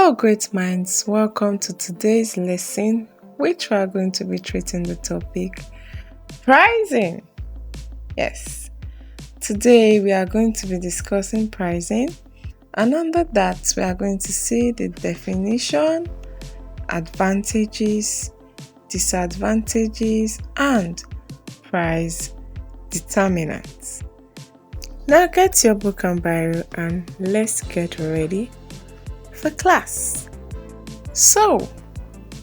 Hello, great minds. Welcome to today's lesson, which we are going to be treating the topic pricing. Yes, today we are going to be discussing pricing, and under that, we are going to see the definition, advantages, disadvantages, and price determinants. Now, get your book and Bible and let's get ready for class. So,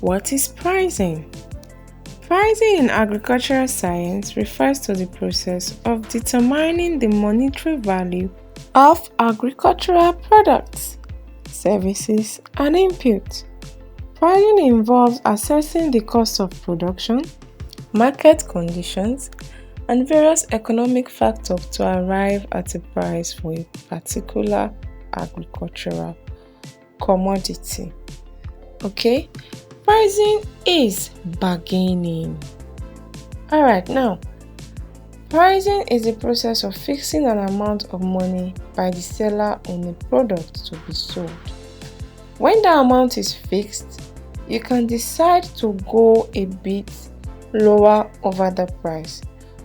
what is pricing? Pricing in agricultural science refers to the process of determining the monetary value of agricultural products, services, and inputs. Pricing involves assessing the cost of production, market conditions, and various economic factors to arrive at a price for a particular agricultural commodity. Okay, pricing is bargaining. Alright, now pricing is the process of fixing an amount of money by the seller on a product to be sold. When the amount is fixed, you can decide to go a bit lower over the price.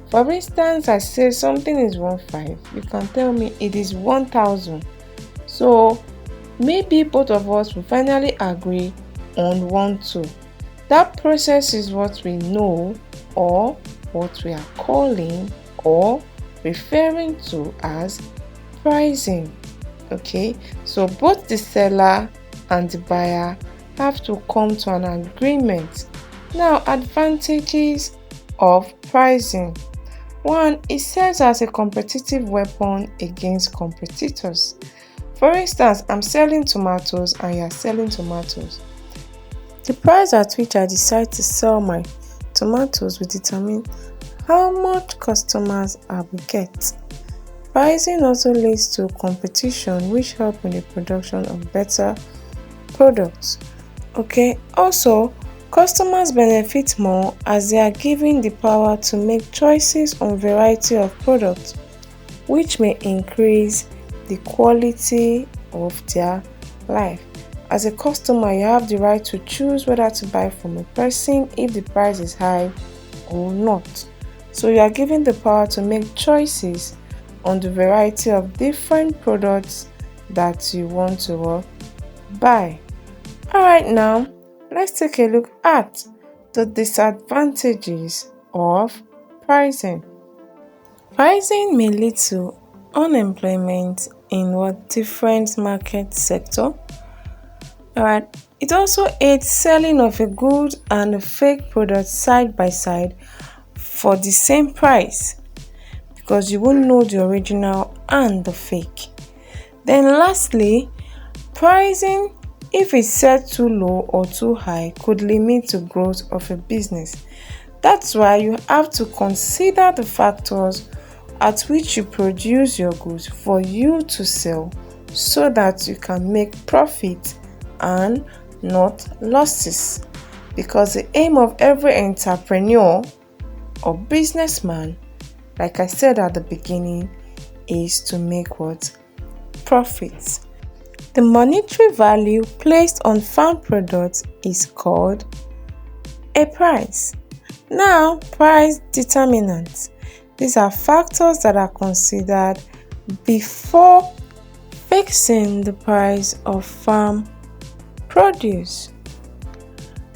For instance, I say something is 1,500, you can tell me it is 1,000. So maybe both of us will finally agree on 1,200. That process is what we know, or what we are calling or referring to as pricing. Okay, so both the seller and the buyer have to come to an agreement. Now, advantages of pricing. 1. It serves as a competitive weapon against competitors. For instance, I'm selling tomatoes and you're selling tomatoes. The price at which I decide to sell my tomatoes will determine how much customers I will get. Pricing also leads to competition, which helps in the production of better products. Okay, also, customers benefit more as they are given the power to make choices on variety of products, which may increase the quality of their life. As a customer, you have the right to choose whether to buy from a person if the price is high or not. So you are given the power to make choices on the variety of different products that you want to buy. Alright, now let's take a look at the disadvantages of pricing. Pricing may lead to unemployment in different market sector. Alright, it also aids selling of a good and a fake product side by side for the same price, because you won't know the original and the fake. Then lastly, pricing, if it's set too low or too high, could limit the growth of a business. That's why you have to consider the factors at which you produce your goods for you to sell, so that you can make profit and not losses. Because the aim of every entrepreneur or businessman, like I said at the beginning, is to make profits. The monetary value placed on farm products is called a price. Now, price determinants. These are factors that are considered before fixing the price of farm produce.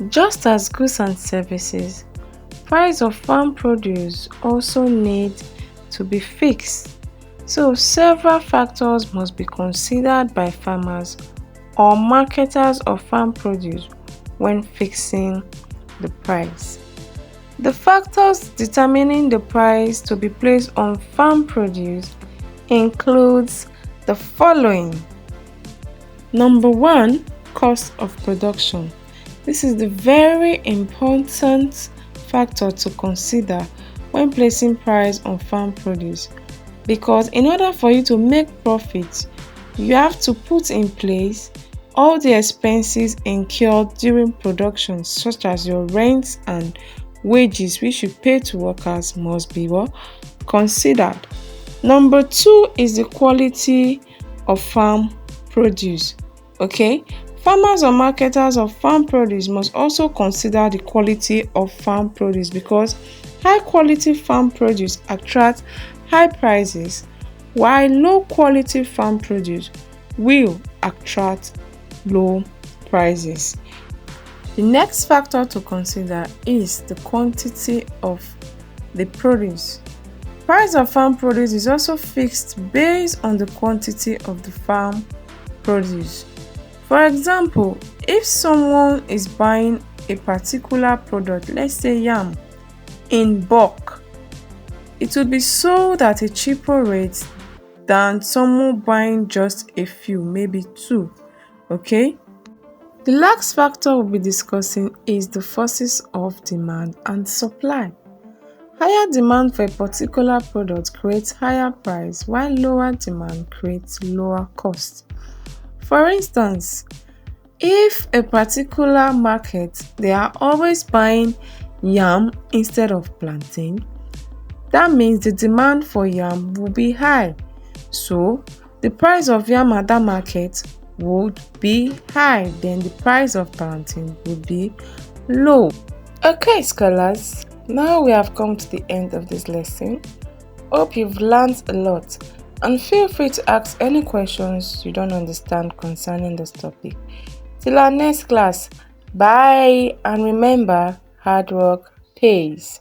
Just as goods and services, price of farm produce also need to be fixed. So several factors must be considered by farmers or marketers of farm produce when fixing the price. The factors determining the price to be placed on farm produce includes the following. Number 1, cost of production. This is the very important factor to consider when placing price on farm produce, because in order for you to make profit, you have to put in place all the expenses incurred during production, such as your rent and wages which you pay to workers must be considered. Number 2 is the quality of farm produce. Okay, Farmers or marketers of farm produce must also consider the quality of farm produce because high quality farm produce attracts high prices while low quality farm produce will attract low prices. The next factor to consider is the quantity of the produce. Price of farm produce is also fixed based on the quantity of the farm produce. For example, if someone is buying a particular product, let's say yam, in bulk, it will be sold at a cheaper rate than someone buying just a few, maybe two. Okay? The last factor we'll be discussing is the forces of demand and supply. Higher demand for a particular product creates higher price, while lower demand creates lower cost. For instance, if a particular market they are always buying yam instead of plantain, that means the demand for yam will be high. So the price of yam at that market would be high, then the price of plantain would be low. Okay, scholars, now we have come to the end of this lesson. Hope you've learned a lot and feel free to ask any questions you don't understand concerning this topic. Till our next class, bye, and remember, hard work pays.